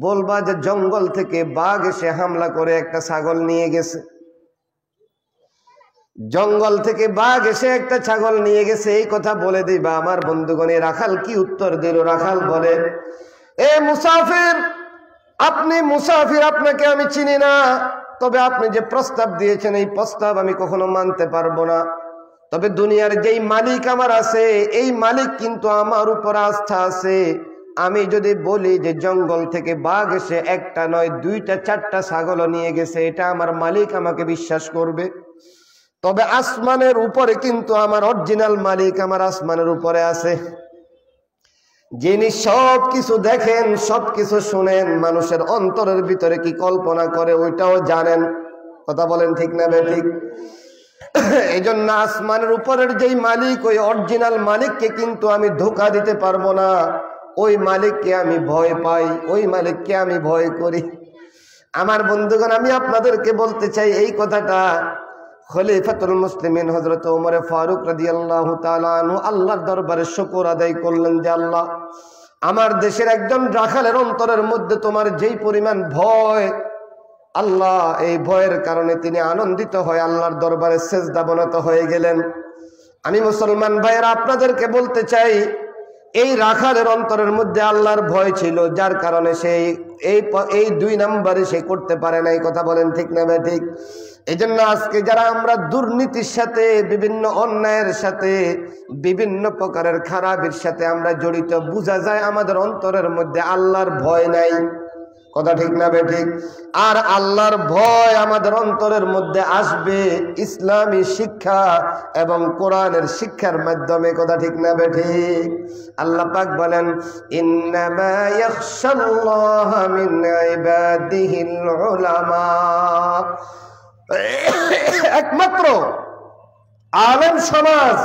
বলবা যে জঙ্গল থেকে বাঘ এসে হামলা করে একটা ছাগল নিয়ে গেছে। জঙ্গল থেকে বাঘ এসে একটা ছাগল নিয়ে গেছে, এই কথা বলে দিবা। আমার বন্ধুগণ, রাখাল কি উত্তর দিল? রাখাল বলে, এ মুসাফির, আপনি মুসাফির, আপনাকে আমি চিনি না, তবে আপনি যে প্রস্তাব দিয়েছেন এই প্রস্তাব আমি কখনো মানতে পারবো না। তবে দুনিয়ার যেই মালিক আমার আছে, এই মালিক কিন্তু আমার উপর আস্থা আছে। আমি যদি বলি যে জঙ্গল থেকে বাঘ এসে একটা নয়, দুইটা চারটা ছাগলও নিয়ে গেছে, এটা আমার মালিক আমাকে বিশ্বাস করবে। তবে আসমানের উপরে কিন্তু আমার অরিজিনাল মালিক আমার আসমানের উপরে আছে, যিনি সব কিছু দেখেন, সব কিছু শুনেন, মানুষের অন্তরের ভিতরে কি কল্পনা করে ওইটাও জানেন। কথা বলেন ঠিক না ঠিক? এই জন্য আসমানের উপরের যেই মালিক, ওই অরিজিনাল মালিককে কিন্তু আমি ধোঁকা দিতে পারবো না। ওই মালিককে আমি ভয় পাই, ওই মালিককে আমি ভয় করি। আমার বন্ধুগণ, আমি আপনাদেরকে বলতে চাই এই কথাটা। খলিফাতুল মুসলিমিন হযরত ওমর ফারুক রাদিয়াল্লাহু তাআলা আনহু আল্লাহর দরবারে শুকর আদায় করলেন যে, আল্লাহ, আমার দেশের একজন রাখালের অন্তরের মধ্যে তোমার যেই পরিমাণ ভয়, আল্লাহ এই ভয়ের কারণে তিনি আনন্দিত হয়ে আল্লাহর দরবারে সেজদাবনত হয়ে গেলেন। আমি মুসলমান ভাইয়েরা আপনাদেরকে বলতে চাই, এই রাখালের অন্তরের মধ্যে আল্লাহর ভয় ছিল, যার কারণে সেই এই 2 নম্বরে সে করতে পারে না। এই কথা বলেন ঠিক না ভাই? ঠিক। এই জন্য আজকে যারা আমরা দুর্নীতির সাথে, বিভিন্ন অন্যায়ের সাথে, বিভিন্ন প্রকারের খারাপের সাথে আমরা জড়িত, বোঝা যায় আমাদের অন্তরের মধ্যে আল্লাহর ভয় নাই। কথা ঠিক না ভাই? ঠিক। আর আল্লাহর ভয় আমাদের অন্তরের মধ্যে আসবে ইসলামী শিক্ষা এবং কোরআনের শিক্ষার মাধ্যমে। কথা ঠিক না ভাই? ঠিক। আল্লাহ পাক বলেন, ইন্নামা ইয়াখশাল্লাহা মিন ইবাদিহিল উলামা, একমাত্র আলেম সমাজ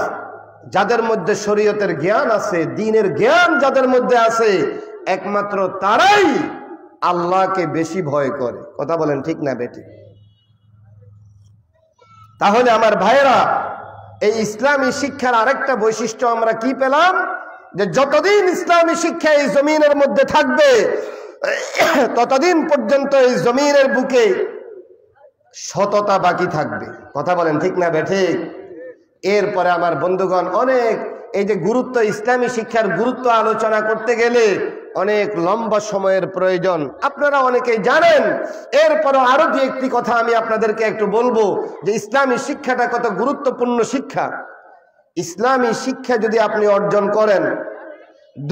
যাদের মধ্যে শরীয়তের জ্ঞান আছে, দ্বীনের জ্ঞান যাদের মধ্যে আছে, একমাত্র তারাই আল্লাহকে বেশি ভয় করে। কথা বলেন ঠিক না বেটি? তাহলে আমার ভাইয়েরা, এই ইসলামী শিক্ষার আরেকটা বৈশিষ্ট্য আমরা কি পেলাম? যে যতদিন ইসলামী শিক্ষা এই জমিনের মধ্যে থাকবে, ততদিন পর্যন্ত এই জমিনের বুকে সততা বাকি থাকবে। কথা বলেন ঠিক না বেটি? এরপরে আমার বন্ধুগণ, অনেক এই যে গুরুত্ব, ইসলামী শিক্ষার গুরুত্ব আলোচনা করতে গেলে অনেক লম্বা সময়ের প্রয়োজন, আপনারা অনেকেই জানেন। এরপরও আরো দু একটি কথা আমি আপনাদেরকে একটু বলবো, যে ইসলামী শিক্ষাটা কত গুরুত্বপূর্ণ শিক্ষা। ইসলামী শিক্ষা যদি আপনি অর্জন করেন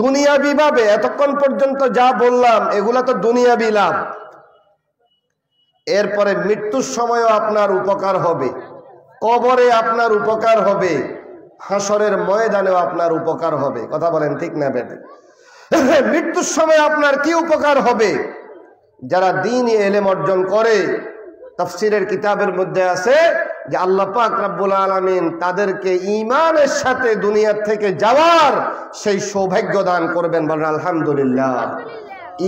দুনিয়াবি ভাবে, এতক্ষণ পর্যন্ত যা বললাম এগুলা তো দুনিয়াবি লাভ, এরপরে মৃত্যুর সময়ও আপনার উপকার হবে, কবরে আপনার উপকার হবে, হাসরের ময়দানেও আপনার উপকার হবে। কথা বলেন ঠিক না বেটি? মৃত্যুর সময় আপনার কি উপকার হবে? যারা দ্বীনি ইলম অর্জন করে, তাফসীরের কিতাবের মধ্যে আছে যে আল্লাহ পাক রব্বুল আলামিন তাদেরকে ঈমানের সাথে দুনিয়া থেকে যাওয়ার সেই সৌভাগ্য দান করবেন। বলেন আলহামদুলিল্লাহ।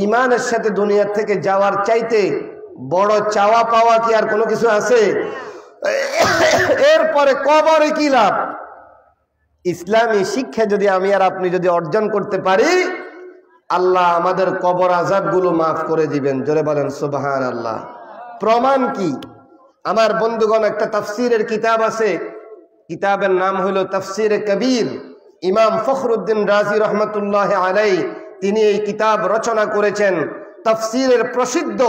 ঈমানের সাথে দুনিয়া থেকে যাওয়ার চাইতে বড় চাওয়া পাওয়া কি আর কোনো কিছু আছে? এরপরে কবরে কি লাভ? ইসলামী শিক্ষা যদি আমি আর আপনি যদি অর্জন করতে পারি, আল্লাহ আমাদের কবর আযাবগুলো মাফ করে দিবেন। জোরে বলেন সুবহানাল্লাহ। প্রমাণ কি? আমার বন্ধুগণ, একটা তাফসীরের কিতাব আছে, কিতাবের নাম হলো তাফসীরে কবির। ইমাম ফখরুদ্দিন রাজি রহমতুল্লাহ আলাইহি তিনি এই কিতাব রচনা করেছেন। তাফসীরের প্রসিদ্ধ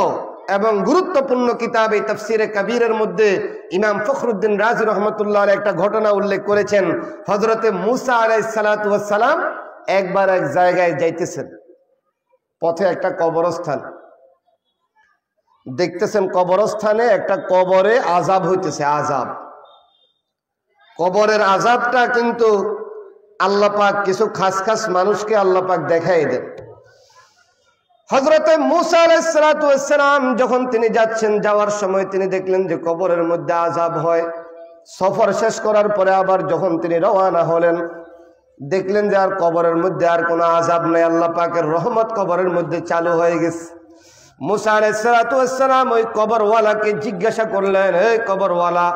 এবং গুরুত্বপূর্ণ কিতাব এই তাফসীরে কবিরের মধ্যে ইমাম ফখরুদ্দিন রাজি রহমতুল্লাহ আলাইহি একটা ঘটনা উল্লেখ করেছেন। হযরতে মূসা আলাইহিস সালাতু ওয়াস সালাম একবার এক জায়গায় যাইতেছেন, পথে একটা কবরস্থান দেখতেছেন, কবরস্থানে একটা কবরে আযাব হইতেছে। আযাব, কবরের আযাবটা কিন্তু আল্লাহ পাক কিছু খাস খাস মানুষকে আল্লাহ পাক দেখাই দেন। হযরতে মূসা আলাইহিস সালাতু ওয়াস সালাম যখন তিনি যাচ্ছেন, যাওয়ার সময় তিনি দেখলেন যে কবরের মধ্যে আযাব হয়। সফর শেষ করার পরে আবার যখন তিনি রওনা হলেন, দেখলেন যে আর কবরের মধ্যে আর কোনো আযাব নাই, আল্লাহ পাকের রহমত কবরের মধ্যে চালু হয়ে গেছে। মূসা আলাইহিস সালাতু ওয়াস সালাম ওই কবরওয়ালাকে জিজ্ঞাসা করলেন, হে কবরওয়ালা,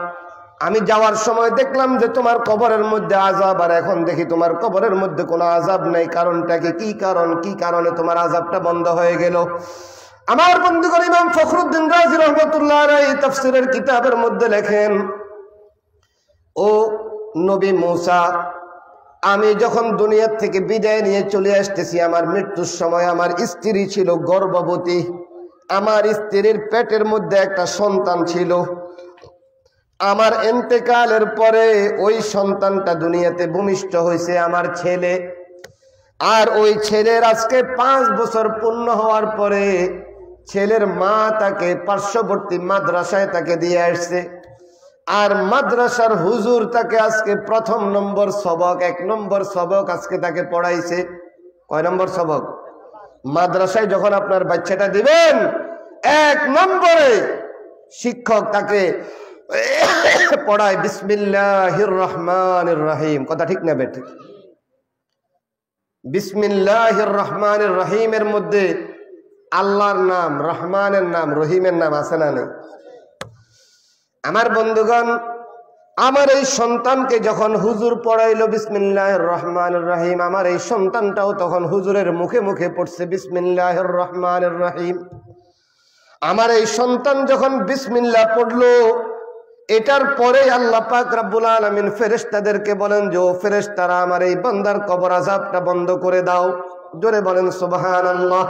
আমি যাওয়ার সময় দেখলাম যে তোমার কবরের মধ্যে আযাব, আর এখন দেখি তোমার কবরের মধ্যে কোনো আযাব নাই, কারণটা কি? কি কারণ? কি কারণে তোমার আযাবটা বন্ধ হয়ে গেল? আমার বন্ধুগণ, ইমাম ফখরুদ্দিন রাজি রহমাতুল্লাহ আলাইহি তাফসীরের কিতাবের মধ্যে লেখেন, ও নবী মূসা, আমি যখন দুনিয়া থেকে বিদায় নিয়ে চলে আসতেছি, আমার মৃত্যুর সময় আমার স্ত্রী ছিল গর্ভবতী, আমার স্ত্রীর পেটের মধ্যে একটা সন্তান ছিল। আমার ইন্তেকালের পরে ওই সন্তানটা দুনিয়াতে ভূমিষ্ঠ হয়েছে, আমার ছেলে। আর ওই ছেলের আজকে 5 বছর পূর্ণ হওয়ার পরে ছেলের মা তাকে পার্শ্ববর্তী মাদ্রাসায় তাকে দিয়ে আসছে। আর মাদ্রাসার হুজুর তাকে আজকে 1 নম্বর সবক, 1 নম্বর সবক আজকে তাকে পড়াইছে। কয় নম্বর সবক? মাদ্রাসায় যখন আপনার বাচ্চাটা দিবেন, 1 নম্বরে শিক্ষক তাকে পড়ায় বিসমিল্লাহির রহমানির রহিম। কথা ঠিক না বেঠিক? বিসমিল্লাহির রহমানির রহিমের মধ্যে আল্লাহর নাম, রহমানের নাম, রহিমের নাম আছে না নেই? আমার বন্ধুগণ, আমার এই সন্তানকে যখন হুজুর পড়াইলো বিসমিল্লাহির রহমানির রহিম, আমার এই সন্তানটাও তখন হুজুরের মুখে মুখে পড়ছে বিসমিল্লাহির রহমানির রহিম। আমার এই সন্তান যখন বিসমিল্লাহ পড়লো, এটার পরে আল্লাহ পাক রব্বুল আলামিন ফেরেশতাদেরকে বলেন যে ও ফেরেশতারা আমার এই বান্দার কবর আযাবটা বন্ধ করে দাও। জোরে বলেন সুবহানাল্লাহ।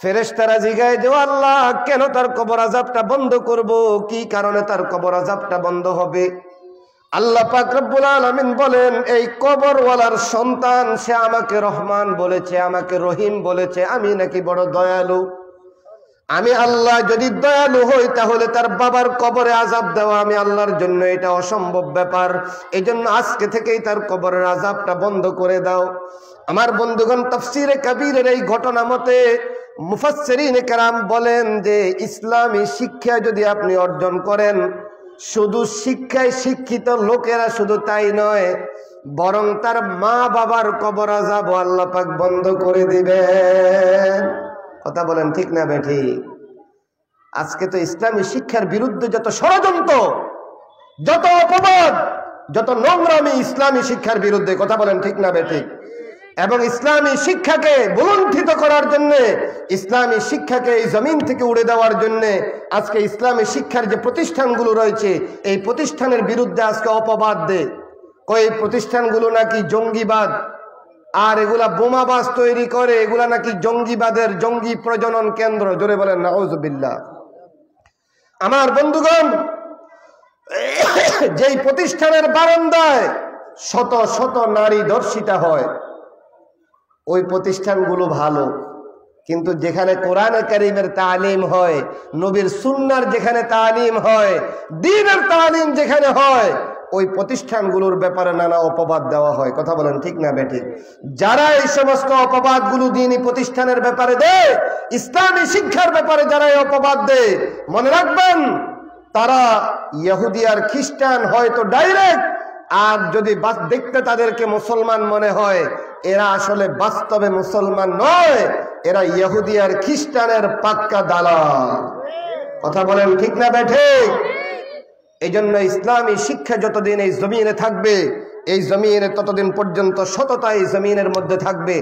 ফেরেশতারা জিগায় যে আল্লাহ কেন তার কবর আযাবটা বন্ধ করব, কি কারণে তার কবর আযাবটা বন্ধ হবে? আল্লাহ পাক রব্বুল আলামিন বলেন এই কবরওয়ালার সন্তান সে আমাকে রহমান বলেছে, আমাকে রহিম বলেছে, আমি নাকি বড় দয়ালু। আমি আল্লাহ যদি দয়ালু হই তাহলে তার বাবার কবরে আযাব দেওয়া আমি আল্লাহর জন্য এটা অসম্ভব ব্যাপার। এই জন্য আজকে থেকেই তার কবরের আযাবটা বন্ধ করে দাও। আমার বন্ধুগণ, তাফসীরে কাবীরের এই ঘটনা মতে মুফাসসিরিনে কেরাম বলেন যে ইসলামী শিক্ষা যদি আপনি অর্জন করেন, শুধু শিক্ষায় শিক্ষিত লোকেরা শুধু তাই নয়, বরং তার মা বাবার কবর আযাব আল্লাহ পাক বন্ধ করে দিবেন। কথা বলেন ঠিক না বেঠি? আজকে তো ইসলামী শিক্ষার বিরুদ্ধে যত ষড়যন্ত্র, যত অপবাদ, যত নোংরামি ইসলামী শিক্ষার বিরুদ্ধে, কথা বলেন ঠিক না বেঠি? এবং ইসলামী শিক্ষাকে বুলন্ডিত করার জন্য, ইসলামী শিক্ষাকে এই জমিন থেকে উড়ে দেওয়ার জন্য আজকে ইসলামী শিক্ষার যে প্রতিষ্ঠানগুলো রয়েছে এই প্রতিষ্ঠানের বিরুদ্ধে আজকে অপবাদ দেয়। এই প্রতিষ্ঠানগুলো নাকি জঙ্গিবাদ, আর এগুলা বোমাবাজ তৈরি করে, এগুলা নাকি জঙ্গিবাদের জঙ্গি প্রজনন কেন্দ্র। জোরে বলেন নাউজুবিল্লাহ। আমার বন্ধুগণ, যেই প্রতিষ্ঠানের বারান্দায় শত শত নারী ধর্ষিতা হয় ওই প্রতিষ্ঠানগুলো ভালো, কিন্তু যেখানে কোরআনে কারীমের তালিম হয়, নবীর সুন্নাহর যেখানে তালিম হয়, দ্বীনের তালিম যেখানে হয়, ওই প্রতিষ্ঠানগুলোর ব্যাপারে নানা অপবাদ দেওয়া হয়। কথা বলেন ঠিক না বেঠিক? যারা এই সমস্ত অপবাদগুলো দ্বীনি প্রতিষ্ঠানের ব্যাপারে দেয়, ইসলামী শিক্ষার ব্যাপারে যারা এই অপবাদ দেয়, মনে রাখবেন তারা ইহুদি আর খ্রিস্টান হয়তো ডাইরেক্ট, আর যদি দেখতে তাদেরকে মুসলমান মনে হয়, এরা আসলে বাস্তবে মুসলমান নয়, এরা ইহুদি আর খ্রিস্টানের পাক্কা দালাল। কথা বলেন ঠিক না বেঠিক? এই জন্য ইসলামী শিক্ষা যতদিন এই জমিনে থাকবে, এই জমিনে ততদিন পর্যন্ত সততা এই জমিনের মধ্যে থাকবে।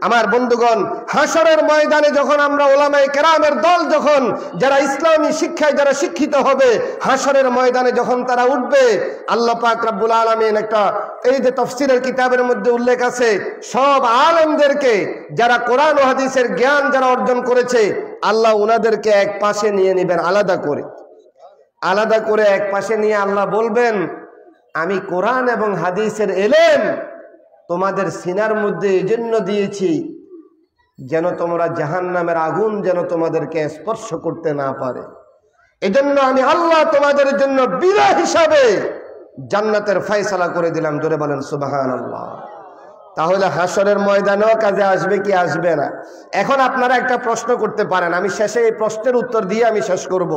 আমার বন্ধুগণ, হাসরের ময়দানে যখন আমরা ওলামায়ে কেরামের দল, যখন যারা ইসলামী শিক্ষায় যারা শিক্ষিত হবে, হাসরের ময়দানে যখন তারা উঠবে, আল্লাহ পাক রব্বুল আলামিন একটা এই যে তাফসীরের কিতাবের মধ্যে উল্লেখ আছে, সব আলেমদেরকে যারা কোরআন ও হাদিসের জ্ঞান যারা অর্জন করেছে, আল্লাহ উনাদেরকে এক পাশে নিয়ে নেবেন, আলাদা করে এক পাশে নিয়ে আল্লাহ বলবেন, আমি কোরআন এবং হাদিসের ইলম তোমাদের সিনার মধ্যে এজন্য দিয়েছি যেন তোমরা জাহান্নামের আগুন যেন তোমাদেরকে স্পর্শ করতে না পারে। এজন্য আমি আল্লাহ তোমাদের জন্য বিনা হিসাবে জান্নাতের ফয়সালা করে দিলাম। জোরে বলেন সুবহানাল্লাহ। তাহলে হাসরের ময়দানেও কাজে আসবে কি আসবে না? এখন আপনারা একটা প্রশ্ন করতে পারেন, আমি শেষে এই প্রশ্নের উত্তর দিয়ে আমি শেষ করব।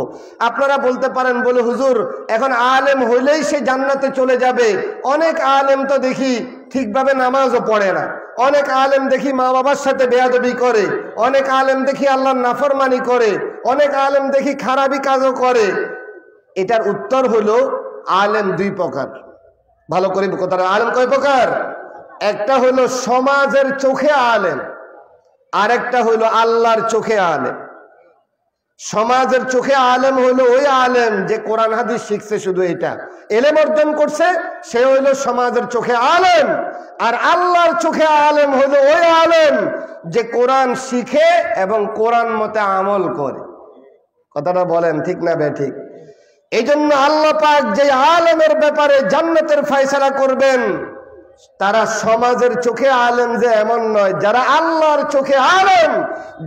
আপনারা বলতে পারেন, বলে হুজুর এখন আলেম হইলেই সে জান্নাতে চলে যাবে? অনেক আলেম তো দেখি ঠিকভাবে নামাজও পড়ে না, অনেক আলেম দেখি মা বাবার সাথে বেয়াদবি করে, অনেক আলেম দেখি আল্লাহর নাফরমানি করে, অনেক আলেম দেখি খারাপি কাজও করে। এটার উত্তর হলো আলেম দুই প্রকার। ভালো করে কথাটা, আলেম কয় প্রকার? একটা হলো সমাজের চোখে আলেম, আর একটা হলো আল্লাহর চোখে আলেম। সমাজের চোখে আলেম হলো ওই আলেম যে কোরআন হাদিস শিখছে, শুধু এটা ইলম অর্জন করছে, সে হইলো সমাজের চোখে আলেম। আর আল্লাহর চোখে আলেম হলো ওই আলেম যে কোরআন শিখে এবং কোরআন মতে আমল করে। কথাটা বলেন ঠিক না বেঠিক? এই জন্য আল্লাহ পাক যে আলেমের ব্যাপারে জান্নাতের ফয়সালা করবেন, তারা সমাজের চোখে আলেম যে এমন নয়, যারা আল্লাহর চোখে আলেম,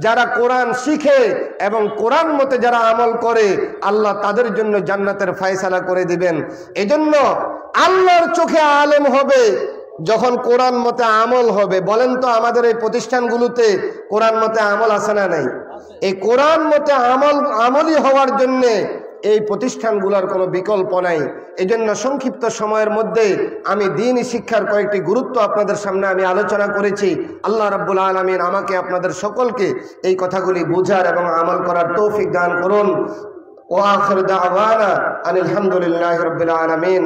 যারা কোরআন শিখে এবং কোরআন মতে যারা আমল করে, আল্লাহ তাদের জন্য জান্নাতের ফয়সালা করে দিবেন। এজন্য আল্লাহর চোখে আলেম হবে যখন কোরআন মতে আমল হবে। বলেন তো আমাদের এই প্রতিষ্ঠানগুলোতে কোরআন মতে আমল আছে না নাই? এই কোরআন মতে আমলই হওয়ার জন্য এই প্রতিষ্ঠানগুলোর কোনো বিকল্প নাই। এই জন্য সংক্ষিপ্ত সময়ের মধ্যে আমি দ্বীনি শিক্ষার কয়েকটি গুরুত্ব আপনাদের সামনে আমি আলোচনা করেছি। আল্লাহ রাব্বুল আলামিন আমাকে আপনাদের সকলকে এই কথাগুলি বুঝার এবং আমল করার তৌফিক দান করুন। ওয়া আখিরু দাওয়ানা আনিল হামদুলিল্লাহি রাব্বিল আলামিন।